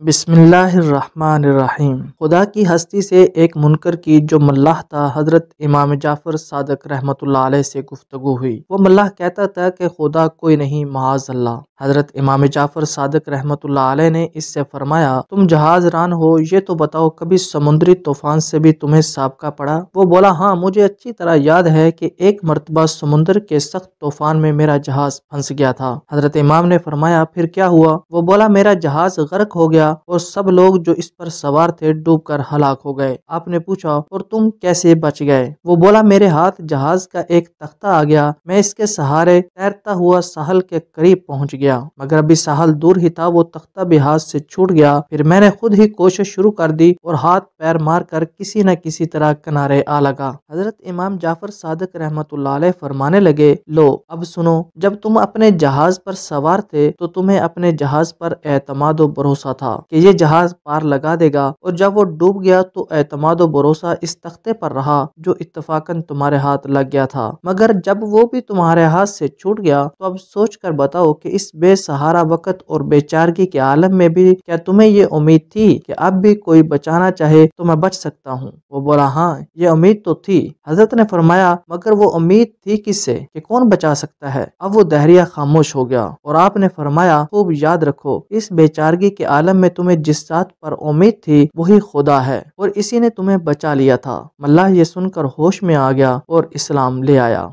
بسم اللہ الرحمن الرحیم۔ خدا کی ہستی سے ایک منکر کی جو ملاح تھا حضرت امام جعفر صادق رحمۃ اللہ علیہ سے گفتگو ہوئی۔ وہ ملاح کہتا تھا کہ خدا کوئی نہیں معاذ اللہ۔ حضرت امام جعفر صادق رحمۃ اللہ علیہ نے اس سے فرمایا، تم جہاز ران ہو، یہ تو بتاؤ کبھی سمندری طوفان سے بھی تمہیں سابقہ پڑا؟ وہ بولا، ہاں مجھے اچھی طرح یاد ہے کہ ایک مرتبہ سمندر کے سخت طوفان میں میرا جہاز پھنس گیا تھا۔ حضرت امام نے فرمایا، پھر کیا ہوا؟ وہ بولا، میرا جہاز غرق ہو گیا اور سب لوگ جو اس پر سوار تھے ڈوب کر ہلاک ہو گئے۔ آپ نے پوچھا، اور تم کیسے بچ گئے؟ وہ بولا، میرے ہاتھ جہاز کا ایک تختہ آ گیا، میں اس کے سہارے تیرتا ہوا ساحل کے قریب پہنچ گیا، مگر ابھی ساحل دور ہی تھا، وہ تختہ بھی ہاتھ سے چھوٹ گیا۔ پھر میں نے خود ہی کوشش شروع کر دی اور ہاتھ پیر مار کر کسی نہ کسی طرح کنارے آ لگا۔ حضرت امام جعفر صادق رحمۃ اللہ علیہ فرمانے لگے، لو اب سنو، جب تم اپنے جہاز پر سوار تھے تو تمہیں اپنے جہاز پر اعتماد و بھروسہ تھا کہ یہ جہاز پار لگا دے گا، اور جب وہ ڈوب گیا تو اعتماد و بھروسہ اس تختے پر رہا جو اتفاقاً تمہارے ہاتھ لگ گیا تھا، مگر جب وہ بھی تمہارے ہاتھ سے چھوٹ گیا تو اب سوچ کر بتاؤ کہ اس بے سہارا وقت اور بے چارگی کے عالم میں بھی کیا تمہیں یہ امید تھی کہ اب بھی کوئی بچانا چاہے تو میں بچ سکتا ہوں؟ وہ بولا، ہاں یہ امید تو تھی۔ حضرت نے فرمایا، مگر وہ امید تھی کس سے کہ کون بچا سکتا ہے؟ اب وہ دہریہ خاموش ہو گیا اور آپ نے فرمایا، خوب یاد رکھو، اس بے چارگی کے عالم میں تمہیں جس ذات پر امید تھی وہی خدا ہے، اور اسی نے تمہیں بچا لیا تھا۔ ملاح یہ سن کر ہوش میں آ گیا اور اسلام لے آیا۔